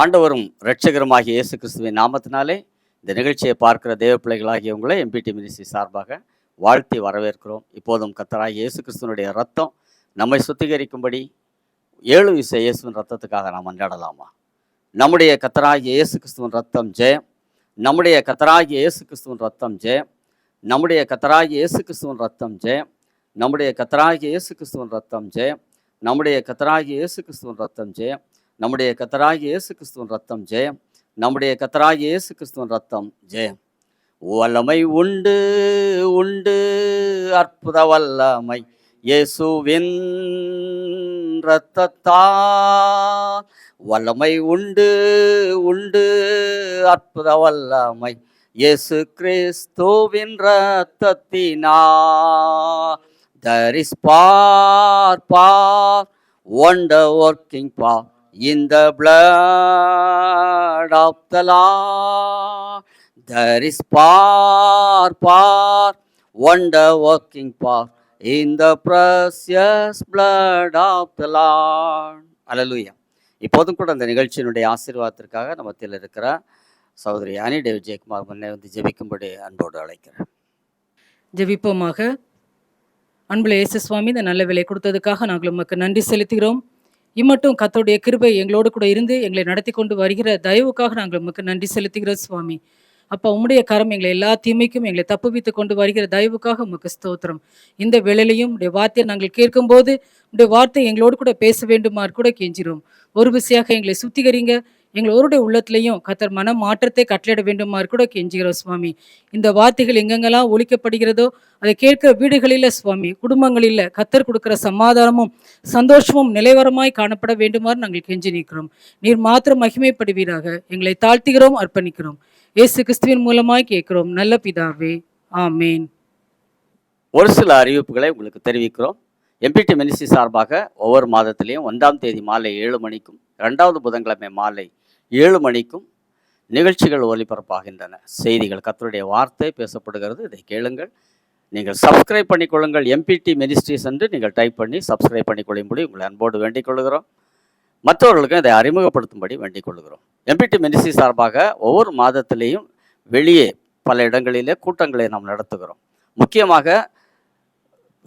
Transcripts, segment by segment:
ஆண்டவரும் இரட்சகருமாகிய இயேசு கிறிஸ்துவின் நாமத்தினாலே இந்த நிகழ்ச்சியை பார்க்கிற தேவ பிள்ளைகளாகிய உங்களை எம்பிடி மினிஸ்ட்ரி சார்பாக வாழ்த்தி வரவேற்கிறோம். இப்போதும் கர்த்தராகிய இயேசு கிறிஸ்துவனுடைய ரத்தம் நம்மை சுத்திகரிக்கும்படி 7 விசை இயேசுவின் ரத்தத்துக்காக நாம் மன்றாடலாமா? நம்முடைய கர்த்தராகிய இயேசு கிறிஸ்துவின் ரத்தம் ஜெயம். நம்முடைய கர்த்தராகிய இயேசு கிறிஸ்துவின் ரத்தம் ஜெயம். நம்முடைய கர்த்தராகிய இயேசு கிறிஸ்துவின் ரத்தம் ஜெயம். நம்முடைய கர்த்தராகிய இயேசு கிறிஸ்துவின் ரத்தம் ஜெயம். நம்முடைய கர்த்தராகிய இயேசு கிறிஸ்துவின் ரத்தம் ஜெயம். நம்முடைய கர்த்தராகிய இயேசு கிறிஸ்துவின் ரத்தம் ஜெயம். நம்முடைய கர்த்தராகிய இயேசு கிறிஸ்துவின் ரத்தம் ஜெயம். வல்லமை உண்டு உண்டு அற்புத வல்லமை இயேசுவின் இரத்தத்தால். வல்லமை உண்டு உண்டு அற்புத வல்லமை இயேசு கிறிஸ்துவின் இரத்தத்தினால். There is power, wonder working power in the blood of the Lord. There is power, wonder working power in the precious blood of the Lord. Hallelujah. இப்போதும் கூட அந்த நிகழ்ச்சியினுடைய ஆசீர்வாதத்திற்காக நம்ம மத்தியில் இருக்கிற சகோதரி ஆனி டேவிட் ஜெயக்குமார் முன்னே வந்து ஜெபிக்கும்படி அன்போடு அழைக்கிறேன். ஜெபிப்போமாக. அன்புள்ள இயேசு சுவாமி, இந்த நல்ல விலை கொடுத்ததுக்காக நாங்கள் உமக்கு நன்றி செலுத்துகிறோம். இம்மட்டும் கர்த்தருடைய கிருபை எங்களோடு கூட இருந்து எங்களை நடத்தி கொண்டு வருகிற தயவுக்காக நாங்கள் உமக்கு நன்றி செலுத்துகிறோம் சுவாமி. அப்போ உம்முடைய கரம் எங்களை எல்லா தீமைக்கும் எங்களை தப்புவித்து கொண்டு வருகிற தயவுக்காக உமக்கு ஸ்தோத்திரம். இந்த வேளையிலையும் உடைய வார்த்தையை நாங்கள் கேட்கும்போது உடைய வார்த்தை எங்களோடு கூட பேச வேண்டுமாறு கூட கெஞ்சிரோம். ஒரு விசையாக எங்களை சுத்திகரிங்க. எங்களோருடைய உள்ளத்திலையும் கர்த்தர் மன மாற்றத்தை கட்டளையிட வேண்டுமாறு கூட கெஞ்சுகிறோம் சுவாமி. இந்த வார்த்தைகள் எங்கெங்கெல்லாம் ஒலிக்கப்படுகிறதோ அதை கேட்கிற வீடுகளில் சுவாமி, குடும்பங்களில் கர்த்தர் கொடுக்கிற சமாதானமும் சந்தோஷமும் நிலைவரமாய் காணப்பட வேண்டுமாறு நாங்கள் கெஞ்சி நிற்கிறோம். நீர் மாத்திரம் மகிமைப்படுவீராக. எங்களை தாழ்த்துகிறோம், அர்ப்பணிக்கிறோம். இயேசு கிறிஸ்துவின் மூலமாய் கேட்கிறோம் நல்ல பிதாவே, ஆமேன். ஒரு சில அறிவிப்புகளை உங்களுக்கு தெரிவிக்கிறோம். எம்பிடி மினிஸ்ட்ரி சார்பாக ஒவ்வொரு மாதத்திலையும் 1ஆம் தேதி மாலை 7 மணிக்கும் 2வது புதன்கிழமை மாலை 7 மணிக்கும் நிகழ்ச்சிகள் ஒளிபரப்பாகின்றன. செய்திகள், கர்த்தருடைய வார்த்தை பேசப்படுகிறது. இதை கேளுங்கள். நீங்கள் சப்ஸ்கிரைப் பண்ணிக்கொள்ளுங்கள். எம்பிடி மினிஸ்ட்ரிஸ் என்று நீங்கள் டைப் பண்ணி சப்ஸ்கிரைப் பண்ணிக்கொள்ளும்படி உங்களை அன்போடு வேண்டிக் கொள்கிறோம். மற்றவர்களுக்கும் இதை அறிமுகப்படுத்தும்படி வேண்டிக் கொள்கிறோம். எம்பிடி மினிஸ்ட்ரி சார்பாக ஒவ்வொரு மாதத்திலேயும் வெளியே பல இடங்களிலே கூட்டங்களை நாம் நடத்துகிறோம். முக்கியமாக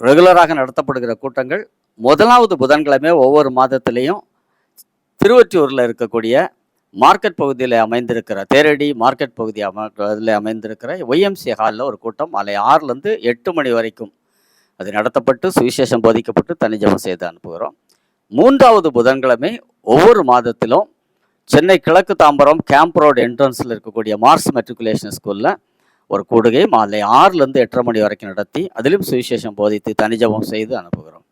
ரெகுலராக நடத்தப்படுகிற கூட்டங்கள் 1வது புதன்கிழமை ஒவ்வொரு மாதத்திலையும் திருவொற்றியூரில் இருக்கக்கூடிய மார்க்கெட் பகுதியில் அமைந்திருக்கிற தேரடி மார்க்கெட் பகுதி அதில் அமைந்திருக்கிற ஒய்எம்சி ஹாலில் ஒரு கூட்டம் மாலை 6லேருந்து 8 மணி வரைக்கும் அது நடத்தப்பட்டு சுவிசேஷம் போதிக்கப்பட்டு தனிஜபம் செய்து அனுப்புகிறோம். 3வது புதன்கிழமை ஒவ்வொரு மாதத்திலும் சென்னை கிழக்கு தாம்பரம் கேம்ப் ரோடு என்ட்ரன்ஸில் இருக்கக்கூடிய மார்ஸ் மெட்ரிகுலேஷன் ஸ்கூலில் ஒரு கூடுகை மாலை 6லேருந்து 8:30 மணி வரைக்கும் நடத்தி அதிலும் சுவிசேஷம் போதித்து தனிஜபம் செய்து அனுப்புகிறோம்.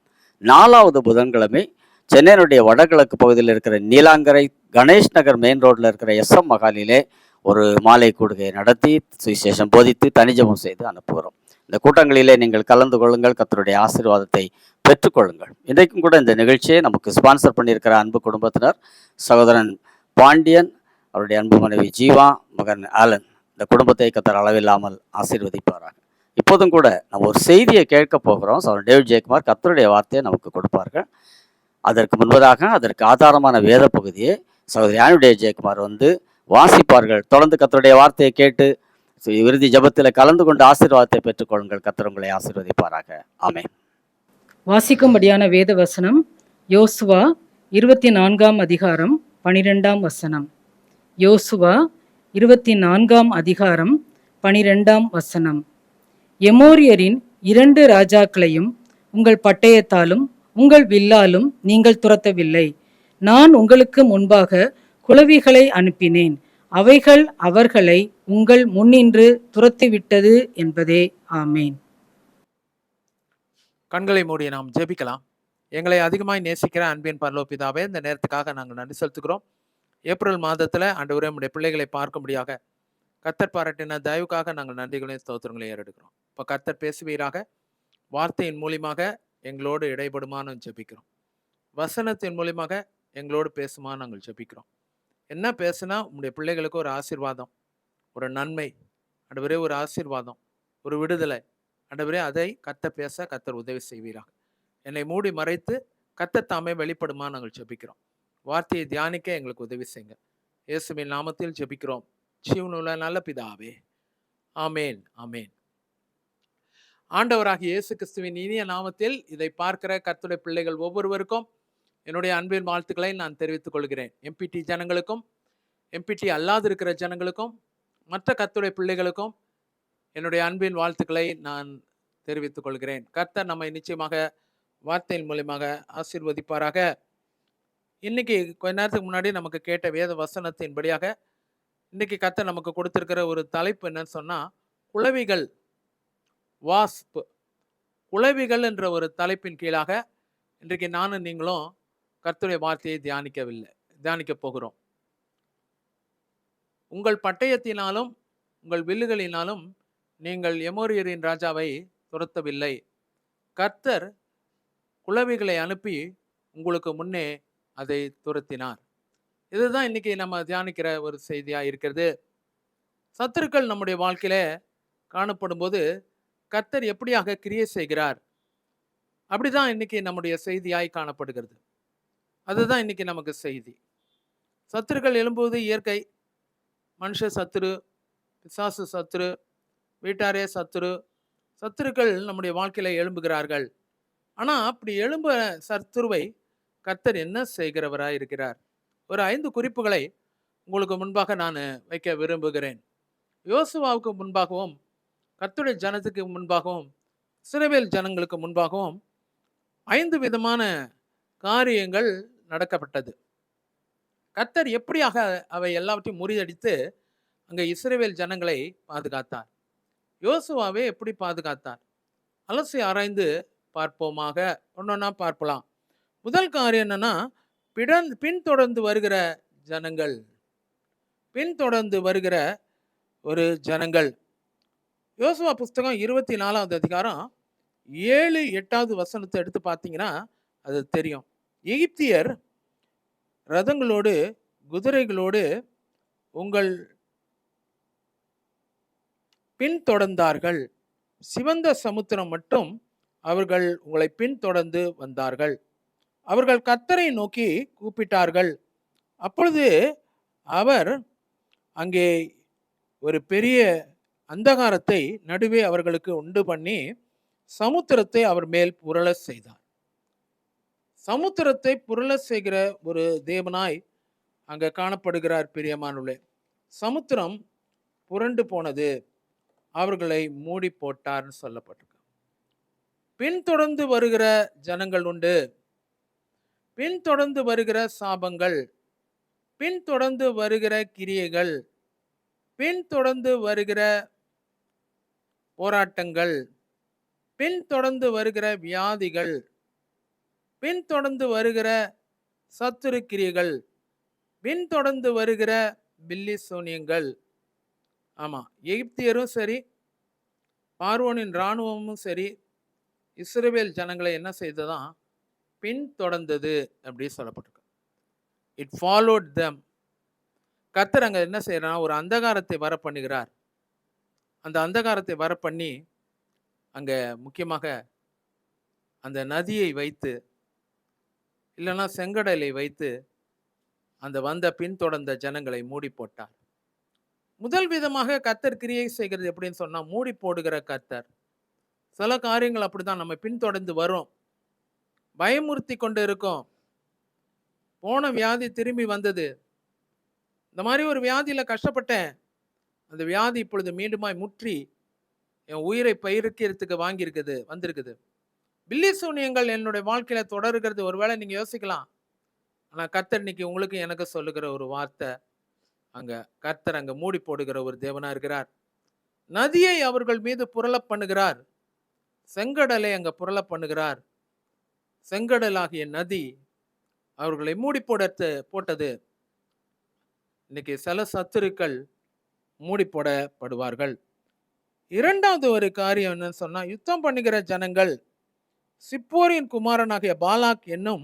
4வது புதன்கிழமை சென்னையினுடைய வடகிழக்கு பகுதியில் இருக்கிற நீலாங்கரை கணேஷ் நகர் மெயின் ரோட்டில் இருக்கிற SM மகாலிலே ஒரு மாலை கூடுகையை நடத்தி சுவிசேஷம் போதித்து தனிஜபம் செய்து அனுப்புகிறோம். இந்த கூட்டங்களிலே நீங்கள் கலந்து கொள்ளுங்கள். கர்த்தருடைய ஆசீர்வாதத்தை பெற்றுக்கொள்ளுங்கள். இன்றைக்கும் கூட இந்த நிகழ்ச்சியை நமக்கு ஸ்பான்சர் பண்ணியிருக்கிற அன்பு குடும்பத்தினர் சகோதரன் பாண்டியன், அவருடைய அன்பு மனைவி ஜீவா, மகன் ஆலன், இந்த குடும்பத்தை கர்த்தர் அளவில்லாமல் ஆசீர்வதிப்பாராக. இப்போதும் கூட நம்ம ஒரு செய்தியை கேட்க போகிறோம். சகோதரன் டேவிட் ஜெயக்குமார் கர்த்தருடைய வார்த்தையை நமக்கு கொடுப்பார்கள். அதற்கு முன்பதாக அதற்கு ஆதாரமான வேத பகுதியை சகோதரி ஆனி டேவிட் ஜெயக்குமார் வந்து வாசிப்பார்கள். தொடர்ந்து கர்த்தருடைய வார்த்தையை கேட்டு இறுதி ஜெபத்தில் கலந்து கொண்டு ஆசீர்வாதத்தை பெற்றுக்கொள்ளுங்கள். கர்த்தர் உங்களை ஆசீர்வதிப்பாராக. ஆமென். வாசிக்கும்படியான வேத வசனம் யோசுவா 24ஆம் அதிகாரம் 12ஆம் வசனம். யோசுவா 24ஆம் அதிகாரம் 12ஆம் வசனம். எமோரியரின் 2 ராஜாக்களையும் உங்கள் பட்டயத்தாலும் உங்கள் வில்லாலும் நீங்கள் துரத்தவில்லை. நான் உங்களுக்கு முன்பாக குளவிகளை அனுப்பினேன். அவைகள் அவர்களை உங்கள் முன்னின்று துரத்திவிட்டது என்பதே. ஆமேன். கண்களை மூடி நாம் ஜெபிக்கலாம். எங்களை அதிகமாய் நேசிக்கிற அன்பின் பரலோக பிதாவே, இந்த நேரத்துக்காக நாங்கள் நன்றி செலுத்துகிறோம். ஏப்ரல் மாதத்தில் ஆண்டவரே உம்முடைய பிள்ளைகளை பார்க்கும்படியாக கர்த்தர் பாராட்டின தயவுக்காக நாங்கள் நன்றிகளையும் ஸ்தோத்திரங்களையும் ஏறெடுக்கிறோம். இப்போ கர்த்தர் பேசுவீராக. வார்த்தையின் மூலியமாக எங்களோடு இடைப்படுமான்னு ஜெபிக்கிறோம். வசனத்தின் மூலியமாக எங்களோடு பேசுமா நாங்கள் ஜெபிக்கிறோம். என்ன பேசுனா உங்களுடைய பிள்ளைகளுக்கு ஒரு ஆசீர்வாதம், ஒரு நன்மை, ஆண்டவரே ஒரு ஆசீர்வாதம், ஒரு விடுதலை, ஆண்டவரே அதை கர்த்தர் பேச கர்த்தர் உதவி செய்வீராக. என்னை மூடி மறைத்து கர்த்தர் தாமே வெளிப்படுமா நாங்கள் ஜெபிக்கிறோம். வார்த்தையை தியானிக்க எங்களுக்கு உதவி செய்யுங்க. இயேசுவின் நாமத்தில் ஜெபிக்கிறோம் ஜீவனுள்ள நல்ல பிதாவே, ஆமேன், ஆமேன். ஆண்டவராகிய இயேசு கிறிஸ்துவின் இனிய நாமத்தில் இதை பார்க்கிற கர்த்தருடைய பிள்ளைகள் ஒவ்வொருவருக்கும் என்னுடைய அன்பின் வாழ்த்துக்களை நான் தெரிவித்துக் கொள்கிறேன். எம்பிடி ஜனங்களுக்கும், எம்பிடி அல்லாது இருக்கிற ஜனங்களுக்கும், மற்ற கர்த்தருடைய பிள்ளைகளுக்கும் என்னுடைய அன்பின் வாழ்த்துக்களை நான் தெரிவித்துக் கொள்கிறேன். கர்த்தர் நம்மை நிச்சயமாக வார்த்தையின் மூலியமாக ஆசீர்வதிப்பாராக. இன்னைக்கு கொஞ்ச நேரத்துக்கு முன்னாடி நமக்கு கேட்ட வேத வசனத்தின்படியாக இன்னைக்கு கர்த்தர் நமக்கு கொடுத்திருக்கிற ஒரு தலைப்பு என்னன்னு சொன்னா, குளவிகள், வாஸ்ப், குளவிகள் என்ற ஒரு தலைப்பின் கீழாக இன்றைக்கு நானும் நீங்களும் கர்த்தருடைய வார்த்தையை தியானிக்க போகிறோம். உங்கள் பட்டயத்தினாலும் உங்கள் வில்லுகளினாலும் நீங்கள் எமோரியரின் ராஜாவை துரத்தவில்லை. கர்த்தர் குளவிகளை அனுப்பி உங்களுக்கு முன்னே அதை துரத்தினார். இதுதான் இன்னைக்கு நம்ம தியானிக்கிற ஒரு செய்தியா இருக்கிறது. சத்துருக்கள் நம்முடைய வாழ்க்கையில காணப்படும் போது கர்த்தர் எப்படியாக கிரியை செய்கிறார், அப்படிதான் இன்னைக்கு நம்முடைய செய்தியாய் காணப்படுகிறது. அதுதான் இன்னைக்கு நமக்கு செய்தி. சத்துருக்கள் எழும்புவது இயற்கை. மனுஷ சத்துரு, பிசாசு சத்துரு, வீட்டாரே சத்துரு, சத்துருக்கள் நம்முடைய வாழ்க்கையில எழும்புகிறார்கள். ஆனா அப்படி எழும்ப சத்துருவை கர்த்தர் என்ன செய்கிறவராய் இருக்கிறார்? ஒரு 5 குறிப்புகளை உங்களுக்கு முன்பாக நான் வைக்க விரும்புகிறேன். யோசுவாவுக்கு முன்பாகவும், கர்த்தருடைய ஜனத்துக்கு முன்பாகவும், இஸ்ரவேல் ஜனங்களுக்கு முன்பாகவும் 5 விதமான காரியங்கள் நடக்கப்பட்டது. கர்த்தர் எப்படியாக அவை எல்லாவற்றையும் முறியடித்து அங்கே இஸ்ரவேல் ஜனங்களை பாதுகாத்தார்? யோசுவாவை எப்படி பாதுகாத்தார்? அலசி ஆராய்ந்து பார்ப்போமாக. ஒன்னொன்னா பார்க்கலாம். முதல் காரியம் என்னன்னா, பின்தொடர்ந்து வருகிற ஜனங்கள், பின்தொடர்ந்து வருகிற ஒரு ஜனங்கள். யோசுவா புஸ்தகம் 24வது அதிகாரம் 7, 8வது வசனத்தை எடுத்து பார்த்தீங்கன்னா அது தெரியும். எகிப்தியர் ரதங்களோடு குதிரைகளோடு உங்கள் பின்தொடர்ந்தார்கள். சிவந்த சமுத்திரம் மட்டும் அவர்கள் உங்களை பின்தொடர்ந்து வந்தார்கள். அவர்கள் கர்த்தரை நோக்கி கூப்பிட்டார்கள். அப்பொழுது அவர் அங்கே ஒரு பெரிய அந்தகாரத்தை நடுவே அவர்களுக்கு உண்டு பண்ணி சமுத்திரத்தை அவர் மேல் புரள செய்தார். சமுத்திரத்தை புரள செய்கிற ஒரு தேவனாய் அங்க காணப்படுகிறார். பிரியமானவர்களே, சமுத்திரம் புரண்டு போனது, அவர்களை மூடி போட்டார்னு சொல்லப்பட்டிருக்கு. பின்தொடர்ந்து வருகிற ஜனங்கள் உண்டு, பின்தொடர்ந்து வருகிற சாபங்கள், பின்தொடர்ந்து வருகிற கிரியைகள், பின்தொடர்ந்து வருகிற போராட்டங்கள், பின்தொடர்ந்து வருகிற வியாதிகள், பின்தொடர்ந்து வருகிற சத்துரு கிரியைகள், பின்தொடர்ந்து வருகிற பில்லி சூனியங்கள். ஆமா, எகிப்தியரும் சரி, பார்வோனின் இராணுவமும் சரி, இஸ்ரவேல் ஜனங்களை என்ன செய்ததான் பின்தொடர்ந்தது அப்படி சொல்லப்பட்டிருக்கு. It followed them. கர்த்தர் அங்க என்ன செய்யறார்? ஒரு அந்தகாரத்தை வர பண்ணுகிறார். அந்த அந்தகாரத்தை வர பண்ணி அங்க முக்கியமாக அந்த நதியை வைத்து, இல்லைன்னா செங்கடலை வைத்து அந்த வந்த பின்தொடர்ந்த ஜனங்களை மூடி போட்டார். முதல் விதமாக கர்த்தர் கிரியை செய்கிறது எப்படின்னு சொன்னா, மூடி போடுகிற கர்த்தர். சில காரியங்கள் அப்படிதான் நம்ம பின்தொடர்ந்து வரும், பயமுறுத்தி கொண்டு இருக்கும். போன வியாதி திரும்பி வந்தது, இந்த மாதிரி ஒரு வியாதியில கஷ்டப்பட்டேன், அந்த வியாதி இப்பொழுது மீண்டுமாய் முற்றி என் உயிரை பயிர்க்கிறதுக்கு வந்திருக்குது. பில்லி சூனியங்கள் என்னுடைய வாழ்க்கையில தொடர்கிறது. ஒருவேளை நீங்க யோசிக்கலாம், ஆனா கர்த்தர் இன்னைக்கு உங்களுக்கு எனக்கு சொல்லுகிற ஒரு வார்த்தை, அங்க கர்த்தர் அங்க மூடி போடுகிற ஒரு தேவனா இருக்கிறார். நதியை அவர்கள் மீது புரள பண்ணுகிறார், செங்கடலை அங்க புரள பண்ணுகிறார். செங்கடலாகிய நதி அவர்களை மூடி போட்டது. இன்னைக்கு சில சத்துருக்கள் மூடி போடப்படுவார்கள். இரண்டாவது ஒரு காரியம் என்னன்னு சொன்னா, யுத்தம் பண்ணுகிற ஜனங்கள். சிப்போரின் குமாரனாகிய பாலாக் என்னும்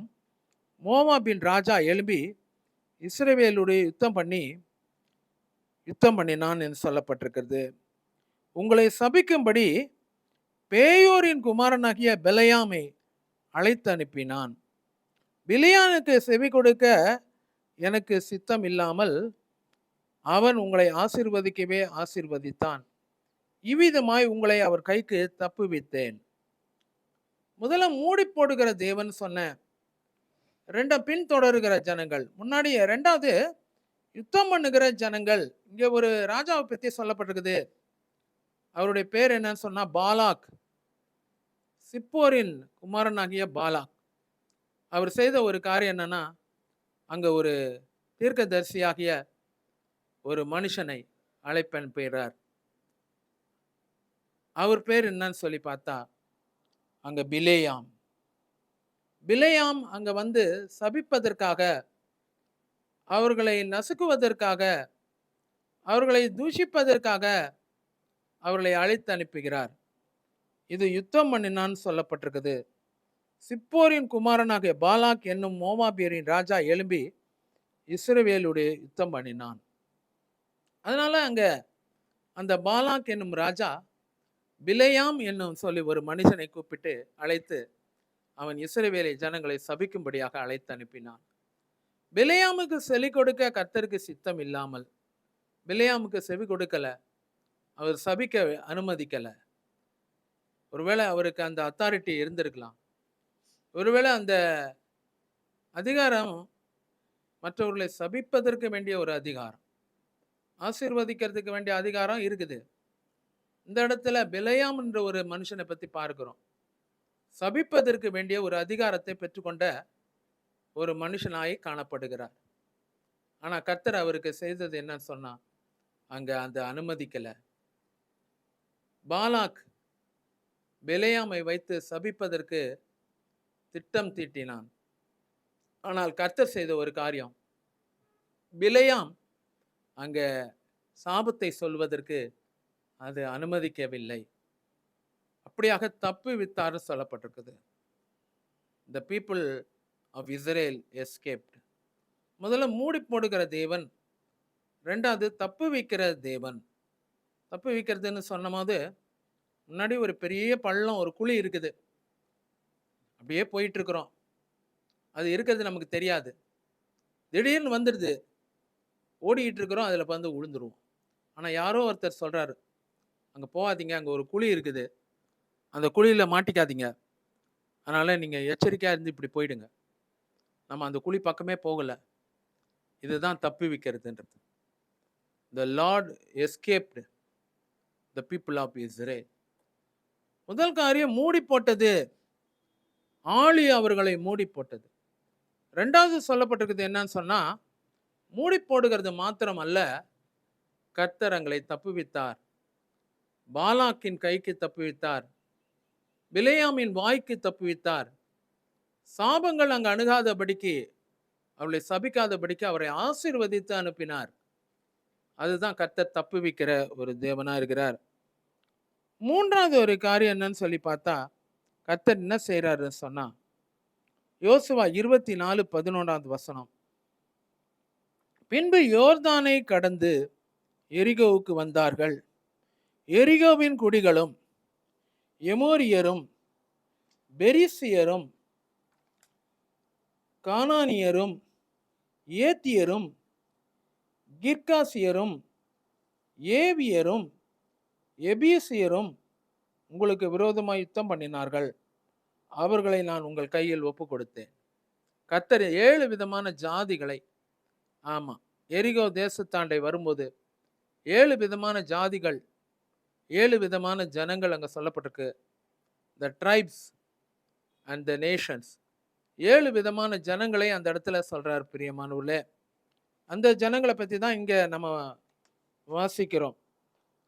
மோவாபின் ராஜா எழும்பி இஸ்ரவேலுடைய யுத்தம் பண்ணினான் என்று சொல்லப்பட்டிருக்கிறது. உங்களை சபிக்கும்படி பேயோரின் குமாரனாகிய பெலயாமை அழைத்து அனுப்பினான். பிலியானுக்கு செவி கொடுக்க எனக்கு சித்தம் இல்லாமல் அவன் உங்களை ஆசீர்வதிக்கவே ஆசீர்வதித்தான். இவ்விதமாய் உங்களை அவர் கைக்கு தப்புவித்தேன். முதல்ல மூடி போடுகிற தேவன் சொன்ன, பின்தொடருகிற ஜனங்கள், முன்னாடி ரெண்டாவது யுத்தம் பண்ணுகிற ஜனங்கள். இங்க ஒரு ராஜாவை பத்தி சொல்லப்பட்டிருக்குது. அவருடைய பேர் என்னன்னு சொன்னா பாலாக், சிப்போரின் குமாரனாகிய பாலாக். அவர் செய்த ஒரு காரியம் என்னன்னா, அங்க ஒரு தீர்க்கதரிசியாகிய ஒரு மனுஷனை அழைப்பனுப்புகிறார். அவர் பேர் என்னன்னு சொல்லி பார்த்தா அங்க பிலேயாம். பிலேயாம் அங்க வந்து சபிப்பதற்காக, அவர்களை நசுக்குவதற்காக, அவர்களை தூஷிப்பதற்காக அவர்களை அழைத்து அனுப்புகிறார். இது யுத்தம் பண்ணினான்னு சொல்லப்பட்டிருக்குது. சிப்போரின் குமாரனாகிய பாலாக் என்னும் மோவாபியரின் ராஜா எழும்பி இஸ்ரவேலுடைய யுத்தம் பண்ணினான். அதனால அங்க அந்த பாலாக் என்னும் ராஜா பிலேயாம் என்னும் சொல்லி ஒரு மனுஷனை கூப்பிட்டு அழைத்து அவன் இஸ்ரவேலை ஜனங்களை சபிக்கும்படியாக அழைத்து அனுப்பினான். பிலேயாமுக்கு செவி கொடுக்க கர்த்தருக்கு சித்தம் இல்லாமல் பிலேயாமுக்கு செவி கொடுக்கல, அவர் சபிக்க அனுமதிக்கல. ஒருவேளை அவருக்கு அந்த அத்தாரிட்டி இருந்திருக்கலாம். ஒருவேளை அந்த அதிகாரம் மற்றவர்களை சபிப்பதற்கு வேண்டிய ஒரு அதிகாரம், ஆசீர்வதிக்கிறதுக்கு வேண்டிய அதிகாரம் இருக்குது. இந்த இடத்துல பிலேயாம் என்ற ஒரு மனுஷனை பத்தி பார்க்கிறோம். சபிப்பதற்கு வேண்டிய ஒரு அதிகாரத்தை பெற்றுக்கொண்ட ஒரு மனுஷனாய் காணப்படுகிறார். ஆனா கர்த்தர் அவருக்கு செய்தது என்னன்னு சொன்னா, அங்க அந்த அனுமதிக்கல. பாலாக் பிலேயாமை வைத்து சபிப்பதற்கு திட்டம் தீட்டினான். ஆனால் கர்த்தர் செய்த ஒரு காரியம், பிலேயாம் அங்க சாபத்தை சொல்வதற்கு அது அனுமதிக்கவில்லை. அப்படியாக தப்பு வித்தார்னு சொல்லப்பட்டிருக்குது. The people of Israel escaped. முதல்ல மூடி போடுகிற தேவன், ரெண்டாவது தப்பு வைக்கிற தேவன். தப்பு வைக்கிறதுன்னு சொன்னபோது, முன்னாடி ஒரு பெரிய பள்ளம், ஒரு குழி இருக்குது. அப்படியே போயிட்டு இருக்கிறோம். அது இருக்கிறது நமக்கு தெரியாது. திடீர்னு வந்துடுது, ஓடிக்கிட்டு இருக்கிறோம், அதில் வந்து விழுந்துருவோம். ஆனால் யாரோ ஒருத்தர் சொல்றாரு, அங்கே போகாதீங்க, அங்கே ஒரு குழி இருக்குது, அந்த குழியில் மாட்டிக்காதீங்க, அதனால நீங்கள் எச்சரிக்கையாக இருந்து இப்படி போயிடுங்க. நம்ம அந்த குழி பக்கமே போகலை. இதுதான் தப்பி வைக்கிறதுன்றது. The Lord escaped the people of Israel. முதல் காரியம் மூடி போட்டது, ஆழி அவர்களை மூடி போட்டது. ரெண்டாவது சொல்லப்பட்டிருக்குது என்னன்னு சொன்னா, மூடி போடுகிறது மாத்திரம் அல்ல, கர்த்தர் அவங்களை தப்புவித்தார். பாலாக்கின் கைக்கு தப்புவித்தார், பிலேயாமின் வாய்க்கு தப்புவித்தார். சாபங்கள் அங்கு அணுகாதபடிக்கு, அவளை சபிக்காதபடிக்கு அவரை ஆசீர்வதித்து அனுப்பினார். அதுதான் கர்த்தர் தப்புவிக்கிற ஒரு தேவனா இருக்கிறார். மூன்றாவது ஒரு காரியம் என்னன்னு சொல்லி பார்த்தா, கர்த்தர் என்ன செய்யறாருன்னு சொன்னா, யோசுவா 24:11 பின்பு யோர்தானை கடந்து எரிகோவுக்கு வந்தார்கள். எரிகோவின் குடிகளும் எமோரியரும் பெரிசியரும் கானானியரும் ஏத்தியரும் கிர்காசியரும் ஏவியரும் எபீசியரும் உங்களுக்கு விரோதமாய் யுத்தம் பண்ணினார்கள். அவர்களை நான் உங்கள் கையில் ஒப்பு கொடுத்தேன். கர்த்தர் 7 விதமான ஜாதிகளை, ஆமா, எரிகோ தேசத்தாண்டை வரும்போது 7 விதமான ஜாதிகள், 7 விதமான ஜனங்கள் அங்க சொல்லப்பட்டிருக்கு. த ட்ரைப்ஸ் அண்ட் த நேஷன்ஸ். 7 விதமான ஜனங்களை அந்த இடத்துல சொல்றார் பிரியமானவர்களே. அந்த ஜனங்களை பத்தி தான் இங்க நம்ம வாசிக்கிறோம்.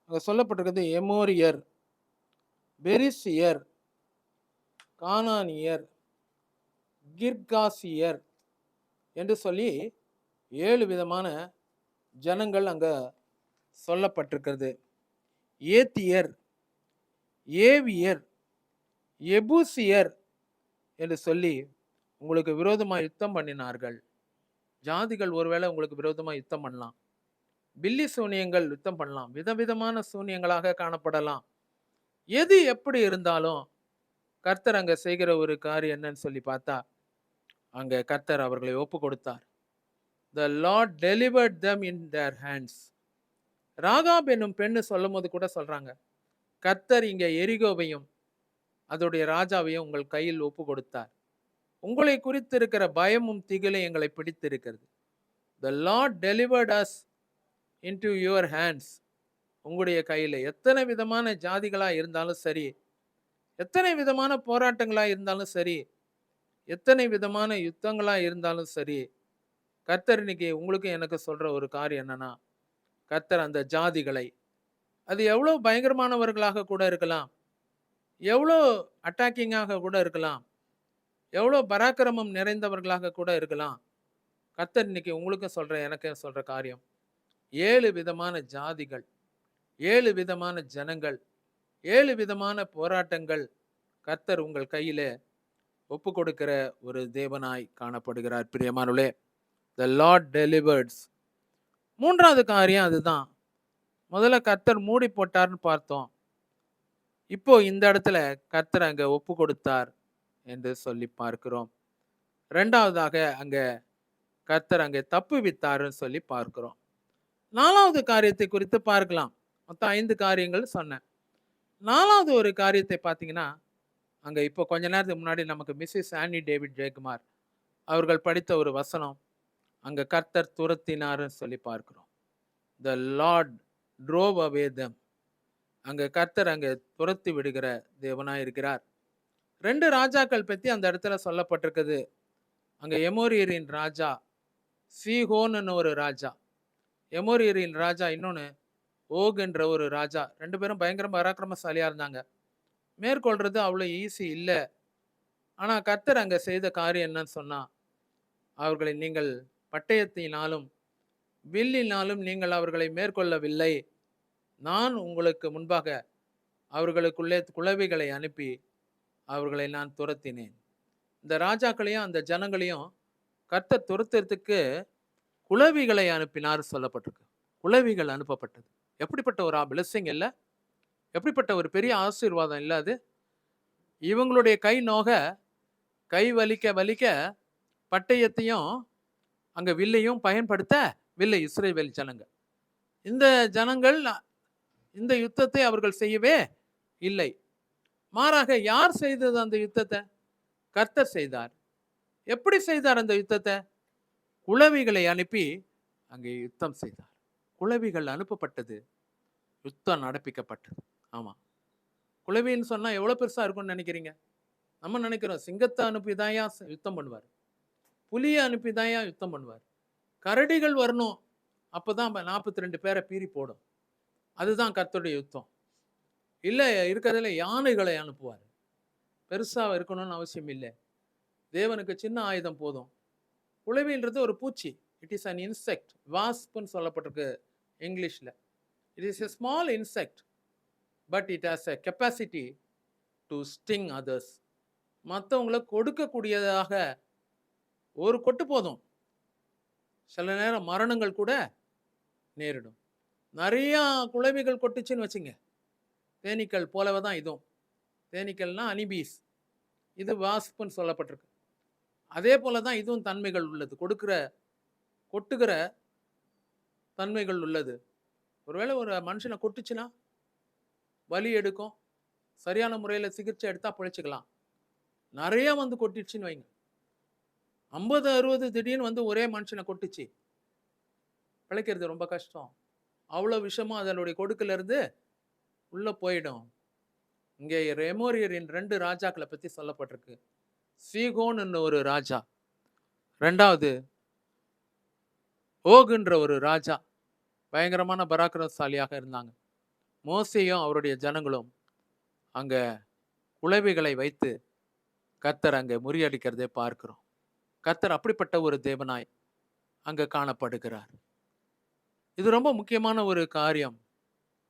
அங்க சொல்லப்பட்டிருக்கிறது எமோரியர், பெரிசியர், கானானியர், கிர்காசியர் என்று சொல்லி 7 விதமான ஜனங்கள் அங்க சொல்லப்பட்டிருக்கிறது. ஏத்தியர், ஏவியர், எபூசியர் என்று சொல்லி உங்களுக்கு விரோதமாக யுத்தம் பண்ணினார்கள். ஜாதிகள் ஒருவேளை உங்களுக்கு விரோதமாக யுத்தம் பண்ணலாம். பில்லி சூனியங்கள் யுத்தம் பண்ணலாம். விதவிதமான சூனியங்களாக காணப்படலாம். எது எப்படி இருந்தாலும் கர்த்தர் அங்க செய்கிற ஒரு காரியம் என்னன்னு சொல்லி பார்த்தா, அங்க கர்த்தர் அவர்களை ஒப்பு கொடுத்தார். the Lord delivered them in their hands. Rahab என்னும் பெண்ணு சொல்லும்போது கூட சொல்றாங்க, கர்த்தர் இங்க எரிகோவையும் அதோடைய ராஜாவையும் உங்கள் கையில் ஒப்பு கொடுத்தார். உங்களை குறித்து இருக்கிற பயமும் திகிலும் எங்களை பிடித்திருக்கிறது. The Lord delivered us into your hands. உங்களுடைய கையில எத்தனை விதமான ஜாதிகளா இருந்தாலும் சரி, எத்தனை விதமான போராட்டங்களா இருந்தாலும் சரி, எத்தனை விதமான யுத்தங்களா இருந்தாலும் சரி, கர்த்தர் இன்னைக்கு உங்களுக்கு எனக்கு சொல்ற ஒரு காரியம் என்னன்னா, கர்த்தர் அந்த ஜாதிகளை, அது எவ்வளோ பயங்கரமானவர்களாக கூட இருக்கலாம், எவ்வளோ அட்டாக்கிங்காக கூட இருக்கலாம், எவ்வளோ பராக்கிரமம் நிறைந்தவர்களாக கூட இருக்கலாம். கர்த்தர் இன்னைக்கு உங்களுக்கும் சொல்ற எனக்கும் சொல்ற காரியம், 7 விதமான ஜாதிகள், 7 விதமான ஜனங்கள், 7 விதமான போராட்டங்கள் கர்த்தர் உங்கள் கையிலே ஒப்பு கொடுக்கிற ஒரு தேவனாய் காணப்படுகிறார். பிரியமானவர்களே, the Lord delivers. மூன்றாவது காரியம் அதுதான். முதல்ல கர்த்தர் மூடி போட்டார்னு பார்த்தோம். இப்போ இந்த இடத்துல கர்த்தர் அங்க ஒப்பு கொடுத்தார் என்று சொல்லி பார்க்கிறோம். இரண்டாவதாக அங்க கர்த்தர் அங்கே தப்புவித்தார்னு சொல்லி பார்க்கிறோம். நாலாவது காரியத்தை குறித்து பார்க்கலாம். மொத்தம் 5 காரியங்கள் சொன்னேன். நாலாவது ஒரு காரியத்தை பார்த்தீங்கன்னா, அங்க இப்போ கொஞ்ச நேரத்துக்கு முன்னாடி நமக்கு மிஸ்ஸஸ் ஆனி டேவிட் ஜெயக்குமார் அவர்கள் படித்த ஒரு வசனம், அங்க கர்த்தர் துரத்தினார்னு சொல்லி பார்க்கிறோம். The Lord drove away them. அங்க கர்த்தர் அங்க துரத்தி விடுகிற தேவனாய் இருக்கிறார். 2 ராஜாக்கள் பத்தி அந்த இடத்துல சொல்லப்பட்டிருக்குது. அங்க எமோரியரின் ராஜா சீகோன்னு ஒரு ராஜா, எமோரியரின் ராஜா இன்னொன்னு ஓக் என்ற ஒரு ராஜா. 2 பேரும் பயங்கர பராக்கிரமசாலியா இருந்தாங்க. மேற்கொள்றது அவ்வளோ ஈஸி இல்லை. ஆனா கர்த்தர் அங்க செய்த காரியம் என்னன்னு சொன்னா, அவர்களை நீங்கள் பட்டயத்தினாலும் வில்லினாலும் நீங்கள் அவர்களை மேற்கொள்ளவில்லை. நான் உங்களுக்கு முன்பாக அவர்களுக்குள்ளே குளவிகளை அனுப்பி அவர்களை நான் துரத்தினேன். இந்த ராஜாக்களையும் அந்த ஜனங்களையும் கர்த்தர் துரத்துறதுக்கு குளவிகளை அனுப்பினார் சொல்லப்பட்டிருக்கு. குளவிகள் அனுப்பப்பட்டது. எப்படிப்பட்ட ஒரு பிளெஸ்ஸிங் இல்லை, எப்படிப்பட்ட ஒரு பெரிய ஆசீர்வாதம் இல்லை அது. இவங்களுடைய கை நோக, கை வலிக்க வலிக்க பட்டயத்தையும் அங்க வில்லையும் பயன்படுத்தவில்லை இஸ்ரவேல் ஜனங்கள். இந்த ஜனங்கள் இந்த யுத்தத்தை அவர்கள் செய்யவே இல்லை. மாறாக யார் செய்தது அந்த யுத்தத்தை? கர்த்தர் செய்தார். எப்படி செய்தார் அந்த யுத்தத்தை? குளவிகளை அனுப்பி அங்கே யுத்தம் செய்தார். குளவிகள் அனுப்பப்பட்டது, யுத்தம் நடப்பிக்கப்பட்டது. ஆமா, குளவின்னு சொன்னா எவ்வளவு பெருசா இருக்கும்னு நினைக்கிறீங்க? நம்ம நினைக்கிறோம் சிங்கத்தை அனுப்பிதாயா யுத்தம் பண்ணுவார், புலியை அனுப்பிதாயா யுத்தம் பண்ணுவார், கரடிகள் வரணும் அப்பதான் 42 பேரை பீறி போடும், அதுதான் கர்த்தருடைய யுத்தம். இல்லை இருக்கிறதுல யானைகளை அனுப்புவார். பெருசா இருக்கணும்னு அவசியம் இல்லை, தேவனுக்கு சின்ன ஆயுதம் போதும். குளவின்றது ஒரு பூச்சி. It is an insect. வாஸ்ப்னு சொல்லப்பட்டிருக்கு இங்கிலீஷ்ல. It is a small insect, but it has a capacity to sting others. மற்றவங்களை கொடுக்கக்கூடியதாக ஒரு கொட்டு போதும், சில நேரம் மரணங்கள் கூட நேரிடும். நிறையா குளவிகள் கொட்டுச்சுன்னு வச்சுங்க, தேனீக்கள் போலவே தான் இதுவும். தேனீக்கள்னா அனிபீஸ், இது வாஸ்ப்னு சொல்லப்பட்டிருக்கு. அதே போல தான் இதுவும் தன்மைகள் உள்ளது, கொட்டுகிற தன்மைகள் உள்ளது. ஒருவேளை ஒரு மனுஷனை கொட்டுச்சுன்னா வலி எடுக்கும், சரியான முறையில் சிகிச்சை எடுத்தால் பிழைச்சிக்கலாம். நிறைய வந்து கொட்டிடுச்சுன்னு வைங்க, 50-60 திடீர்னு வந்து ஒரே மனுஷனை கொட்டுச்சு, பிழைக்கிறது ரொம்ப கஷ்டம். அவ்வளோ விஷமும் அதனுடைய கொடுக்குல இருந்து உள்ள போயிடும். இங்கே எமோரியரின் 2 ராஜாக்களை பற்றி சொல்லப்பட்டிருக்கு. சீகோன்னு ஒரு ராஜா, ரெண்டாவது ஓகுன்ற ஒரு ராஜா. பயங்கரமான பராக்கிரமசாலியாக இருந்தாங்க. மோசேயும் அவருடைய ஜனங்களும் அங்க குளவிகளை வைத்து கர்த்தர் அங்கே முறியடிக்கிறதை பார்க்கிறோம். கர்த்தர் அப்படிப்பட்ட ஒரு தேவனாய் அங்க காணப்படுகிறார். இது ரொம்ப முக்கியமான ஒரு காரியம்,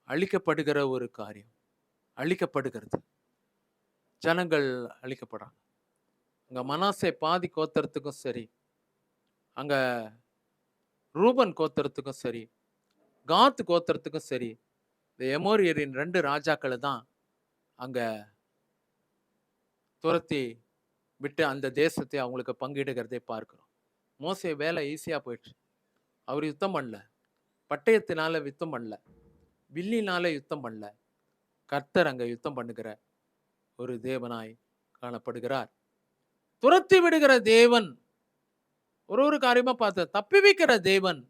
அழிக்கப்படுகிற ஒரு காரியம். அழிக்கப்படுகிறது, ஜனங்கள் அழிக்கப்படுறாங்க. அங்க மனாசே பாதி கோத்திரத்துக்கும் சரி, அங்க ரூபன் கோத்திரத்துக்கும் சரி, காத் கோத்திரத்துக்கும் சரி, இந்த எமோரியரின் 2 ராஜாக்களை தான் அங்க துரத்தி விட்டு அந்த தேசத்தை அவங்களுக்கு பங்கிடுகிறதை பார்க்கிறோம். மோசே வேலை ஈஸியா போயிடுச்சு. அவர் யுத்தம் பண்ணல, பட்டயத்தினால யுத்தம் பண்ணல, வில்லினால யுத்தம் பண்ணல. கர்த்தர் அங்க யுத்தம் பண்ணுகிற ஒரு தேவனாய் காணப்படுகிறார். துரத்தி விடுகிற தேவன், ஒரு காரியமா பார்த்து தப்பி வைக்கிற தேவன்,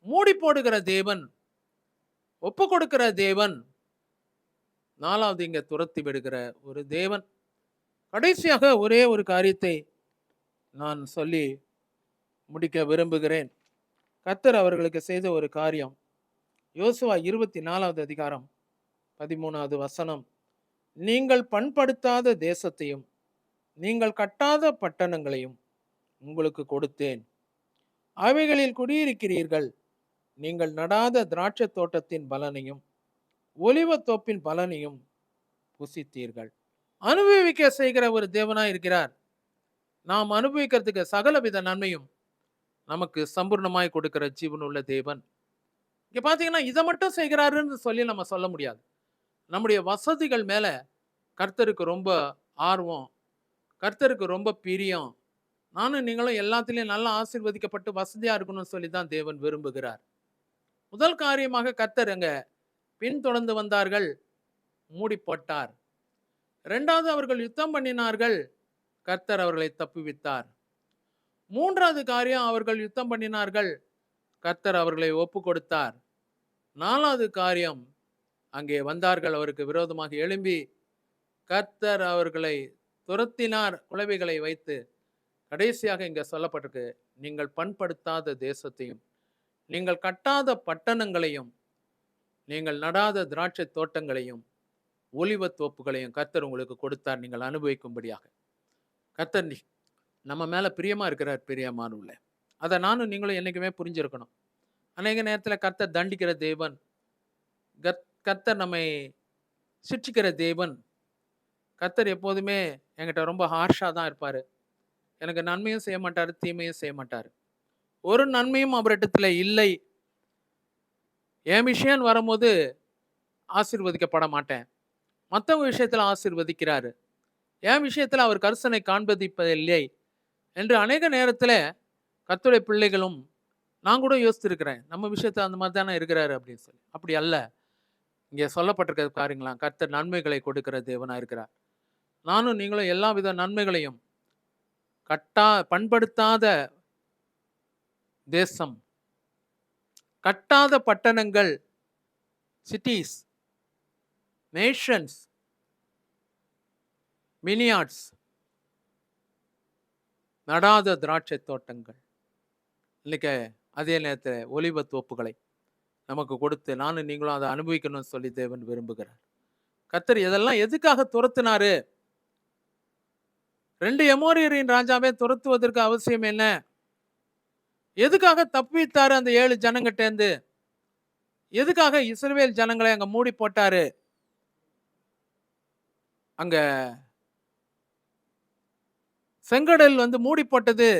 மூடி போடுகிற தேவன், ஒப்பு கொடுக்கிற தேவன், நாலாவது இங்க துரத்தி விடுகிற ஒரு தேவன். கடைசியாக ஒரே ஒரு காரியத்தை நான் சொல்லி முடிக்க விரும்புகிறேன். கர்த்தர் அவர்களுக்கு செய்த ஒரு காரியம், யோசுவா 24வது அதிகாரம் 13வது வசனம். நீங்கள் பண்படுத்தாத தேசத்தையும் நீங்கள் கட்டாத பட்டணங்களையும் உங்களுக்கு கொடுத்தேன், அவைகளில் குடியிருக்கிறீர்கள். நீங்கள் நடாத திராட்சை தோட்டத்தின் பலனையும் ஒலிவத்தோப்பின் பலனையும் புசித்தீர்கள். அனுபவிக்க செய்கிற ஒரு தேவனாய் இருக்கிறார். நாம் அனுபவிக்கிறதுக்கு சகலவித நன்மையும் நமக்கு சம்பூர்ணமாய் கொடுக்கிற ஜீவனுள்ள தேவன். இங்க பாத்தீங்கன்னா இதை மட்டும் செய்கிறாருன்னு சொல்லி நம்ம சொல்ல முடியாது. நம்முடைய வசதிகள் மேல கர்த்தருக்கு ரொம்ப ஆர்வம், கர்த்தருக்கு ரொம்ப பிரியம். நானும் நீங்களும் எல்லாத்திலையும் நல்லா ஆசீர்வதிக்கப்பட்டு வசதியா இருக்கணும்னு சொல்லி தான் தேவன் விரும்புகிறார். முதல் காரியமாக கர்த்தர் அங்க பின்தொடர்ந்து வந்தார்கள், மூடி போட்டார். இரண்டாவது அவர்கள் யுத்தம் பண்ணினார்கள், கர்த்தர் அவர்களை தப்புவித்தார். மூன்றாவது காரியம், அவர்கள் யுத்தம் பண்ணினார்கள், கர்த்தர் அவர்களை ஒப்பு கொடுத்தார். நாலாவது காரியம், அங்கே வந்தார்கள் அவருக்கு விரோதமாக எழும்பி, கர்த்தர் அவர்களை துரத்தினார் குளவிகளை வைத்து. கடைசியாக இங்க சொல்லப்பட்டிருக்கு, நீங்கள் பண்படுத்தாத தேசத்தையும் நீங்கள் கட்டாத பட்டணங்களையும் நீங்கள் நடாத திராட்சை தோட்டங்களையும் ஒலிவ தோப்புகளையும் கர்த்தர் உங்களுக்கு கொடுத்தார், நீங்கள் அனுபவிக்கும்படியாக. கர்த்தர் நம்ம மேல பிரியமா இருக்கிறார். பிரியமானவர்களே, அதை நானும் நீங்களும் என்னைக்குமே புரிஞ்சிருக்கணும். அநேக நேரத்தில் கர்த்தர் தண்டிக்கிற தேவன், கர்த்தர் நம்மை சிட்சிக்கிற தேவன். கர்த்தர் எப்போதுமே என்கிட்ட ரொம்ப ஹார்ஷாக தான் இருப்பார். எனக்கு நன்மையும் செய்ய மாட்டார், தீமையும் செய்ய மாட்டார். ஒரு நன்மையும் அவரிடத்துல இல்லை. என் விஷயம் வரும்போது ஆசீர்வதிக்கப்பட மாட்டேன், மற்றவங்க விஷயத்துல ஆசீர்வதிக்கிறாரு. என் விஷயத்துல அவர் கரிசனை காண்பதிப்பதில்லை என்று அநேக நேரத்தில் கர்த்தருடைய பிள்ளைகளும் நான் கூட யோசித்திருக்கிறேன். நம்ம விஷயத்துல அந்த மாதிரி தானே இருக்கிறாரு அப்படின்னு சொல்லி. அப்படி அல்ல. இங்கே சொல்லப்பட்டிருக்கிற காரியங்களாம், கர்த்தர் நன்மைகளை கொடுக்கிற தேவனா இருக்கிறார். நானும் நீங்களும் எல்லா வித நன்மைகளையும், பண்படுத்தாத தேசம், கட்டாத பட்டணங்கள், சிட்டிஸ், நேஷன்ஸ், மினியாட்ஸ், நடாத திராட்சை தோட்டங்கள், இன்னைக்கு அதே நேரத்தில் ஒலிவ தோப்புகளை நமக்கு கொடுத்து நானும் நீங்களும் அதை அனுபவிக்கணும்னு சொல்லி தேவன் விரும்புகிறார். கர்த்தர் இதெல்லாம் எதுக்காக துரத்தினாரு? 2 எமோரியரின் ராஜாவே துரத்துவதற்கு அவசியம் என்ன? எதுக்காக தப்பித்தாரு அந்த 7 ஜனங்கிட்டேந்து? எதுக்காக இஸ்ரவேல் ஜனங்களை அங்க மூடி போட்டாரு? அங்க செங்கடல் மூடி போட்டது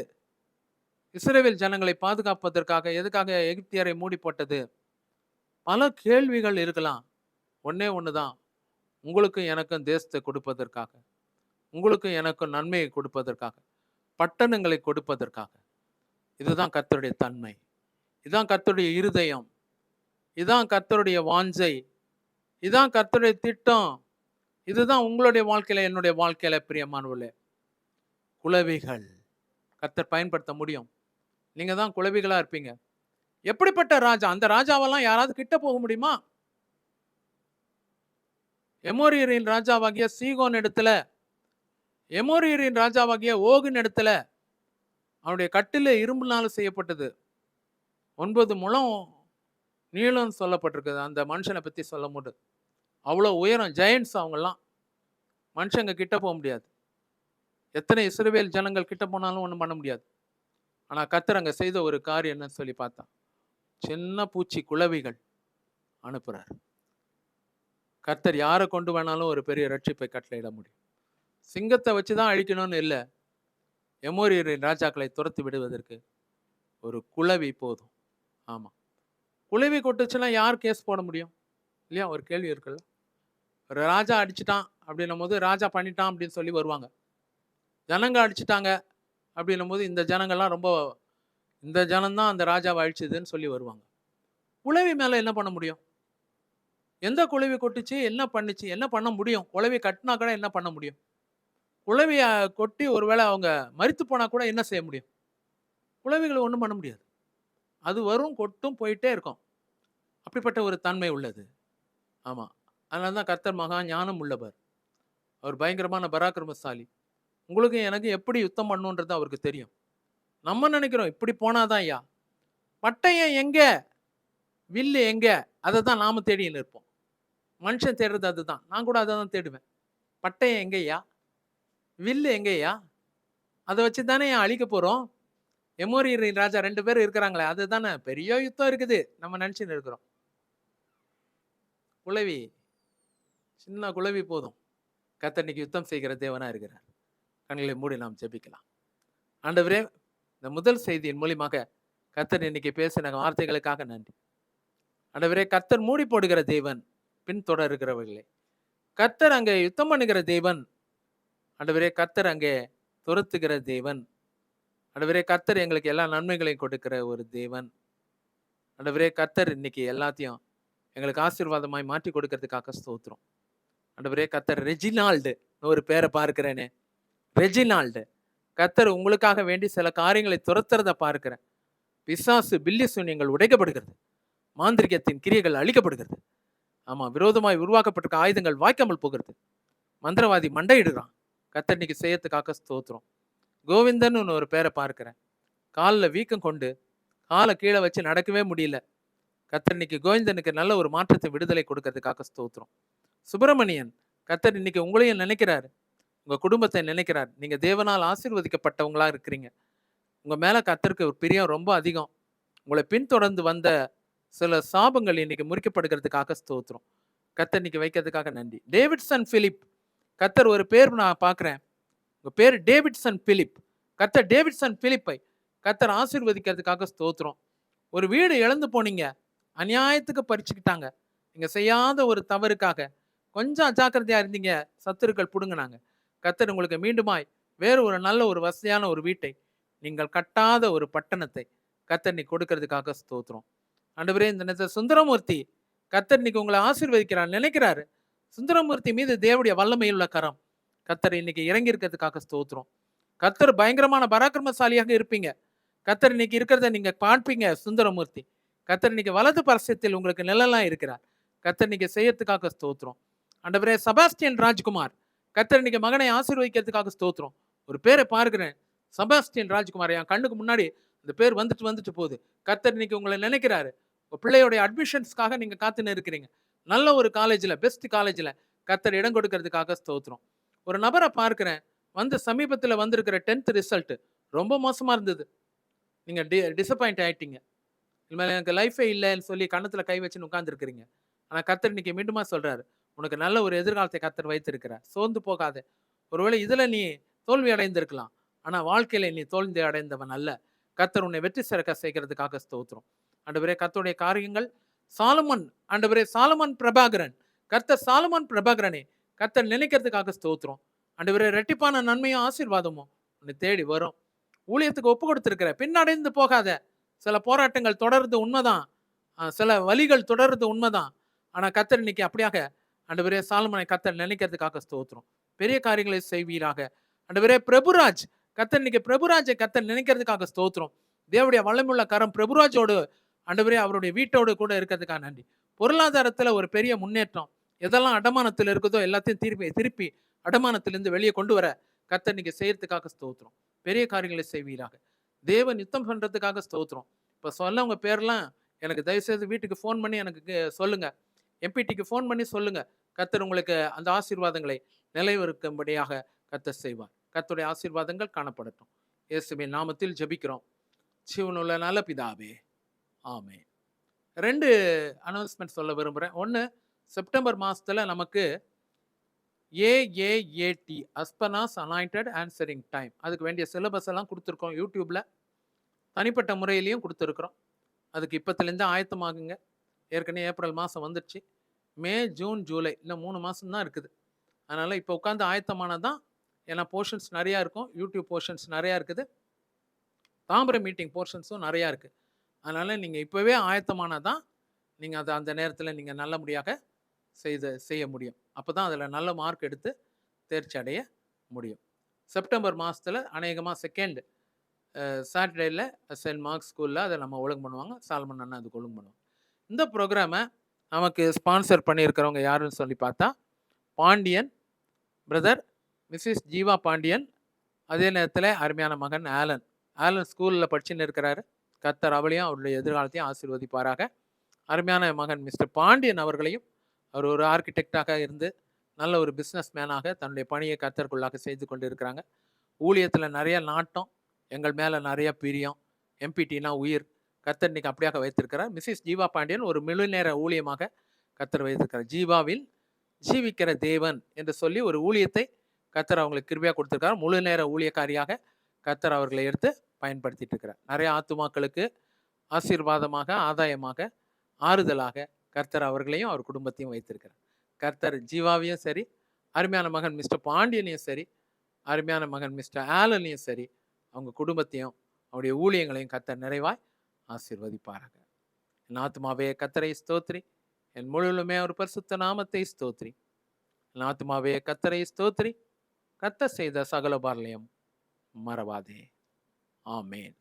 இஸ்ரவேல் ஜனங்களை பாதுகாப்பதற்காக. எதுக்காக எகிப்தியரை மூடி போட்டது? பல கேள்விகள் இருக்கலாம். ஒன்னே ஒண்ணுதான், உங்களுக்கும் எனக்கும் தேசத்தை கொடுப்பதற்காக, உங்களுக்கும் எனக்கும் நன்மையை கொடுப்பதற்காக, பட்டணங்களை கொடுப்பதற்காக. இதுதான் கர்த்தருடைய தன்மை, இதுதான் கர்த்தருடைய இருதயம், இதுதான் கர்த்தருடைய வாஞ்சை, இதுதான் கர்த்தருடைய திட்டம். இதுதான் உங்களுடைய வாழ்க்கையில, என்னுடைய வாழ்க்கையில பிரியமானவர்களே. குளவிகள் கர்த்தர் பயன்படுத்த முடியும். நீங்க தான் குளவிகளா இருப்பீங்க. எப்படிப்பட்ட ராஜா? அந்த ராஜாவெல்லாம் யாராவது கிட்ட போக முடியுமா? எமோரியரின் ராஜாவாகிய சீகோன் இடத்துல, எமோரியரின் ராஜாவாகிய ஓகின் இடத்துல அவனுடைய கட்டில இரும்புனால செய்யப்பட்டது. 9 முழம் நீளம் சொல்லப்பட்டிருக்குது அந்த மனுஷனை பத்தி சொல்லும் போது. அவ்வளோ உயரம், ஜெயண்ட்ஸ் அவங்கெல்லாம். மனுஷங்க கிட்ட போக முடியாது. எத்தனை இஸ்ரவேல் ஜனங்கள் கிட்ட போனாலும் ஒன்றும் பண்ண முடியாது. ஆனா கர்த்தர் அங்க செய்த ஒரு காரியம் என்னன்னு சொல்லி பார்த்தா, சின்ன பூச்சி குளவிகள் அனுப்புறார். கர்த்தர் யாரை கொண்டு வேணாலும் ஒரு பெரிய ரட்சிப்பை கட்டளையிட முடியும். சிங்கத்தை வச்சுதான் அழிக்கணும்னு இல்லை. எமோரியரின் ராஜாக்களை துரத்தி விடுவதற்கு ஒரு குளவி போதும். ஆமா, குளவி கொட்டுச்சுன்னா யார் கேஸ் போட முடியும்? இல்லையா? ஒரு கேள்வி இருக்குல்ல. ஒரு ராஜா அடிச்சுட்டான் அப்படின்னும் போது, ராஜா பண்ணிட்டான் அப்படின்னு சொல்லி வருவாங்க. ஜனங்க அடிச்சுட்டாங்க அப்படின்னும் போது, இந்த ஜனங்கள்லாம் ரொம்ப இந்த ஜனம்தான் அந்த ராஜாவை அழிச்சதுன்னு சொல்லி வருவாங்க. குளவி மேல என்ன பண்ண முடியும்? எந்த குளவி கொட்டுச்சு, என்ன பண்ணுச்சு, என்ன பண்ண முடியும்? குளவி கட்டினா கூட என்ன பண்ண முடியும்? குளவிய கொட்டி ஒருவேளை அவங்க மரித்து போனா கூட என்ன செய்ய முடியும்? குளவிகள ஒண்ணும் பண்ண முடியாது. அது வரும், கொட்டும், போயிட்டே இருக்கும். அப்படிப்பட்ட ஒரு தன்மை உள்ளது. ஆமா. அதனால தான் கர்த்தர் மகா ஞானம் உள்ளவர். அவர் பயங்கரமான பராக்கிரமசாலி. உங்களுக்கும் எனக்கும் எப்படி யுத்தம் பண்ணணுன்றது அவருக்கு தெரியும். நம்ம நினைக்கிறோம் இப்படி போனாதான் ஐயா. பட்டயம் எங்க? வில்லு எங்க? அத தான் நாம தேடின்னு இருப்போம். மனுஷன் தேடுறது அதுதான். நான் கூட அத தான் தேடுவேன். பட்டயம் எங்கய்யா? வில்லு எங்கய்யா? அத வச்சு தானே அழிக்க போறோம். எமோரியரின் ராஜா 2 பேர் இருக்கிறாங்களே, அதுதானே பெரிய யுத்தம் இருக்குது. நம்ம நினைச்சுன்னு இருக்கிறோம். குளவி, சின்ன குளவி போதும். கர்த்தர் இன்னைக்கு யுத்தம் செய்கிற தேவனா இருக்கிறார். கண்களை மூடி நாம் ஜெபிக்கலாம். ஆண்டவரே, இந்த முதல் செய்தியின் மூலியமாக கர்த்தர் இன்னைக்கு பேசின வார்த்தைகளுக்காக நன்றி. ஆண்டவரே, கர்த்தர் மூடி போடுகிற தேவன், பின்தொடர்கிறவர்களே. கர்த்தர் அங்கே யுத்தம் பண்ணுகிற தேவன். ஆண்டவரே, கர்த்தர் அங்கே துரத்துகிற தேவன். ஆண்டவரே, கர்த்தர் எங்களுக்கு எல்லா நன்மைகளையும் கொடுக்கிற ஒரு தேவன். ஆண்டவரே, கர்த்தர் இன்னைக்கு எல்லாத்தையும் எங்களுக்கு ஆசீர்வாதமாய் மாற்றி கொடுக்கறதுக்காக ஸ்தோத்திரம். ஆண்டவரே, கர்த்தர் ரெஜினால்டு ஒரு பேரை பார்க்கிறேனே, ரெஜினால்டு. கர்த்தர் உங்களுக்காக வேண்டி சில காரியங்களை துரத்துறத பார்க்கிறேன். பிசாசு பில்லி சூனியங்கள் உடைக்கப்படுகிறது. மாந்திரிகத்தின் கிரியைகள் அழிக்கப்படுகிறது. ஆமா, விரோதமாய் உருவாக்கப்பட்டிருக்க ஆயுதங்கள் வாய்க்காமல் போகிறது. மந்திரவாதி மண்டையிடுறான். கர்த்தர் இன்னைக்கு செய்யறதுக்காக ஸ்தோத்திரம். கோவிந்தன் ஒரு பேரை பார்க்கிறேன். காலில் வீக்கம் கொண்டு காலை கீழே வச்சு நடக்கவே முடியல. கர்த்தர் இன்னைக்கு கோவிந்தனுக்கு நல்ல ஒரு மாற்றத்தை விடுதலை கொடுக்கறதுக்காக ஸ்தோத்திரம். சுப்பிரமணியன், கர்த்தர் இன்னைக்கு உங்களையும் நினைக்கிறாரு. உங்க குடும்பத்தை நினைக்கிறார். நீங்க தேவனால் ஆசீர்வதிக்கப்பட்டவங்களா இருக்கிறீங்க. உங்க மேல கர்த்தருக்கு ஒரு பிரியம் ரொம்ப அதிகம். உங்களை பின்தொடர்ந்து வந்த சில சாபங்கள் இன்னைக்கு முறிக்கப்படுகிறதுக்காக ஸ்தோத்திரம். கர்த்தர் இன்னைக்கு வைக்கிறதுக்காக நன்றி. டேவிட்சன் பிலிப், கர்த்தர் ஒரு பேர் நான் பார்க்கிறேன். உங்க பேர் டேவிட்சன் பிலிப். கர்த்தர் டேவிட்சன் பிலிப்பை கர்த்தர் ஆசீர்வதிக்கிறதுக்காக ஸ்தோத்திரம். ஒரு வீடு இழந்து போனீங்க, அநியாயத்துக்கு பறிச்சுக்கிட்டாங்க. நீங்க செய்யாத ஒரு தவறுக்காக கொஞ்சம் அஜாக்கிரதையா இருந்தீங்க, சத்துருக்கள் புடுங்கினாங்க. கர்த்தர் உங்களுக்கு மீண்டுமாய் வேறு ஒரு நல்ல ஒரு வசதியான ஒரு வீட்டை, நீங்கள் கட்டாத ஒரு பட்டணத்தை கர்த்தர் நீ கொடுக்கறதுக்காக ஸ்தோத்திரம். ஆண்டவரே, இந்த நேரத்தில் சுந்தரமூர்த்தி, கர்த்தர் இன்னைக்கு உங்களை ஆசீர்வதிக்கிறார் நினைக்கிறாரு. சுந்தரமூர்த்தி மீது தேவனுடைய வல்லமையுள்ள கரம் கர்த்தர் இன்னைக்கு இறங்கி இருக்கிறதுக்காக ஸ்தோத்திரம். கர்த்தர் பயங்கரமான பராக்கிரமசாலியாக இருப்பீங்க. கர்த்தர் இன்னைக்கு இருக்கிறத நீங்க பார்ப்பீங்க. சுந்தரமூர்த்தி, கர்த்தர் இன்னைக்கு வலது பரசத்தில் உங்களுக்கு நிழலாம் இருக்கிறார். கர்த்தர் இன்னைக்கு செய்யறதுக்காக ஸ்தோத்திரம். ஆண்டவரே, செபாஸ்டியன் ராஜ்குமார், கர்த்தர் இன்னைக்கு மகனை ஆசீர்வதிக்கிறதுக்காக ஸ்தோத்திரம். ஒரு பேரை பார்க்கிறேன், செபாஸ்டியன் ராஜ்குமார். என் கண்ணுக்கு முன்னாடி அந்த பேர் வந்துட்டு போகுது. கர்த்தர் இன்னைக்கு உங்களை நினைக்கிறாரு. உங்க பிள்ளையோடைய அட்மிஷன்ஸ்க்காக நீங்க காத்துன்னு இருக்கிறீங்க. நல்ல ஒரு காலேஜ்ல, பெஸ்ட் காலேஜ்ல கர்த்தர் இடம் கொடுக்கறதுக்காக ஸ்தோத்திரம். ஒரு நபரை பார்க்கிறேன், சமீபத்தில் வந்திருக்கிற 10th ரிசல்ட் ரொம்ப மோசமா இருந்தது. நீங்க டிசப்பாயிண்ட் ஆயிட்டீங்க. இனிமேல் எனக்கு லைஃபே இல்லைன்னு சொல்லி கண்ணத்துல கை வச்சுன்னு உட்கார்ந்துருக்கிறீங்க. ஆனா கர்த்தர் இன்னைக்கு மீண்டுமா சொல்றாரு, உனக்கு நல்ல ஒரு எதிர்காலத்தை கர்த்தர் வைத்திருக்கிறார். சோர்ந்து போகாத. ஒருவேளை இதுல நீ தோல்வி அடைந்திருக்கலாம், ஆனா வாழ்க்கையில நீ தோல்வி அடைந்தவன் அல்ல. கர்த்தர் உன்னை வெற்றி சிறக்க செய்கிறதுக்காக ஸ்தோத்திரம். ஆண்டவரே, கர்த்தருடைய காரியங்கள். சாலமன், ஆண்டவரே, சாலமன் பிரபாகரன், கர்த்தர் சாலமன் பிரபாகரனே கர்த்தர் நினைக்கிறதுக்காக ஸ்தோத்திரம். ஆண்டவரே, ரெட்டிப்பான நன்மையும் ஆசீர்வாதமும் உன்னை தேடி வரும். ஊழியத்துக்கு ஒப்பு கொடுத்திருக்கிற, பின்னடைந்து போகாத. சில போராட்டங்கள் தொடர்றது உண்மைதான், சில வலிகள் தொடர்றது உண்மைதான். ஆனா கர்த்தர் இன்னைக்கு அப்படியாக ஆண்டவரே சாலமனை கர்த்தர் நினைக்கிறதுக்காக ஸ்தோத்திரம். பெரிய காரியங்களை செய்வீராக. ஆண்டவரே, பிரபுராஜ், கர்த்தர் இன்னைக்கு பிரபுராஜை கர்த்தர் நினைக்கிறதுக்காக ஸ்தோத்திரம். தேவனுடைய வல்லமுள்ள கரம் பிரபுராஜோடு, ஆண்டவரே, அவருடைய வீட்டோடு கூட இருக்கிறதுக்காக நன்றி. பொருளாதாரத்துல ஒரு பெரிய முன்னேற்றம். எதெல்லாம் அடமானத்தில் இருக்குதோ எல்லாத்தையும் திருப்பி அடமானத்திலிருந்து வெளியே கொண்டு வர கர்த்தர் இன்னைக்கு செய்யறதுக்காக ஸ்தோத்திரம். பெரிய காரியங்களை செய்வீராக. தேவன் யுத்தம் பண்றதுக்காக ஸ்தோத்திரம். இப்ப சொல்ல உங்க பேர்லாம் எனக்கு தயவுசெய்து வீட்டுக்கு ஃபோன் பண்ணி எனக்கு சொல்லுங்க. எம்பிடிக்கு ஃபோன் பண்ணி சொல்லுங்க. கர்த்தர் உங்களுக்கு அந்த ஆசீர்வாதங்களை நிலைநிறுத்தும்படியாக கர்த்தர் செய்வார். கர்த்தருடைய ஆசீர்வாதங்கள் காணப்படட்டும். இயேசுவின் நாமத்தில் ஜெபிக்கிறோம். ஜீவனுள்ள நல்ல பிதாவே, ஆமென். 2 அனௌன்ஸ்மெண்ட் சொல்ல விரும்புகிறேன். ஒன்று, செப்டம்பர் மாதத்தில் நமக்கு AAAT அஸ்பனாஸ் அனாயிண்டட் ஆன்சரிங் டைம், அதுக்கு வேண்டிய சிலபஸ் எல்லாம் கொடுத்துருக்கோம். யூடியூப்பில் தனிப்பட்ட முறையிலையும் கொடுத்துருக்குறோம். அதுக்கு இப்போத்துலேருந்து ஆயத்தமாகுங்க. ஏற்கனவே ஏப்ரல் மாதம் வந்துடுச்சு. மே, ஜூன், ஜூலை இன்னும் 3 மாதம் தான் இருக்குது. அதனால் இப்போ உட்காந்து ஆயத்தமானது தான். ஏன்னா போர்ஷன்ஸ் நிறையா இருக்கும். யூடியூப் போர்ஷன்ஸ் நிறையா இருக்குது. தாம்பரம் மீட்டிங் போர்ஷன்ஸும் நிறையா இருக்குது. அதனால் நீங்கள் இப்போவே ஆயத்தமானால் தான் நீங்கள் அதை அந்த நேரத்தில் நீங்கள் நல்லபடியாக செய்ய முடியும். அப்போ தான் அதில் நல்ல மார்க் எடுத்து தேர்ச்சி அடைய முடியும். செப்டம்பர் மாதத்தில் அநேகமாக செகண்ட் சாட்டர்டேயில் சென்ட் மார்க்ஸ் ஸ்கூலில் அதை நம்ம ஒழுங்கு பண்ணுவாங்க. சால்மன் அண்ணா அதுக்கு ஒழுங்கு பண்ணுவாங்க. இந்த ப்ரோக்ராமை நமக்கு ஸ்பான்சர் பண்ணியிருக்கிறவங்க யாருன்னு சொல்லி பார்த்தா பாண்டியன் பிரதர், மிஸ்ஸஸ் ஜீவா பாண்டியன், அதே நேரத்தில் அருமையான மகன் ஆலன் ஸ்கூலில் படிச்சுன்னு இருக்கிறாரு. கர்த்தர் அவளையும் அவருடைய எதிர்காலத்தையும் ஆசீர்வதிப்பாராக. அருமையான மகன் மிஸ்டர் பாண்டியன் அவர்களையும், அவர் ஒரு ஆர்கிடெக்டாக இருந்து நல்ல ஒரு பிஸ்னஸ் மேனாக தன்னுடைய பணியை கர்த்தருக்குள்ளாக செய்து கொண்டு இருக்கிறாங்க. ஊழியத்தில் நிறைய நாட்டம், எங்கள் மேலே நிறைய பிரியம், எம்பிடினா உயிர், கர்த்தர் இன்னைக்கு அப்படியாக வைத்திருக்கிறார். மிஸ்ஸஸ் ஜீவா பாண்டியன் ஒரு முழு நேர ஊழியமாக கர்த்தர் வைத்திருக்கிறார். ஜீவாவில் ஜீவிக்கிற தேவன் என்று சொல்லி ஒரு ஊழியத்தை கர்த்தர் அவங்களுக்கு கிருபையாக கொடுத்திருக்கார். முழு நேர ஊழியக்காரியாக கர்த்தர் அவர்களை எடுத்து பயன்படுத்திட்டு இருக்கிறார். நிறைய ஆத்துமாக்களுக்கு ஆசீர்வாதமாக, ஆதாயமாக, ஆறுதலாக கர்த்தர் அவர்களையும் அவர் குடும்பத்தையும் வைத்திருக்கிறார். கர்த்தர் ஜீவாவையும் சரி, அருமையான மகன் மிஸ்டர் பாண்டியனையும் சரி, அருமையான மகன் மிஸ்டர் ஆலனையும் சரி, அவங்க குடும்பத்தையும் அவருடைய ஊழியங்களையும் கர்த்தர் நிறைவாய் ஆசீர்வதிப்பாராக. என் ஆத்துமாவே கர்த்தரை ஸ்தோத்ரி, என் முழுவதுமே ஒரு பரிசுத்த நாமத்தை ஸ்தோத்ரி. என் ஆத்துமாவே கர்த்தரை ஸ்தோத்ரி, கர்த்தர் செய்த சகல உபகாரங்களையும் மறவாதே. ஆமென்.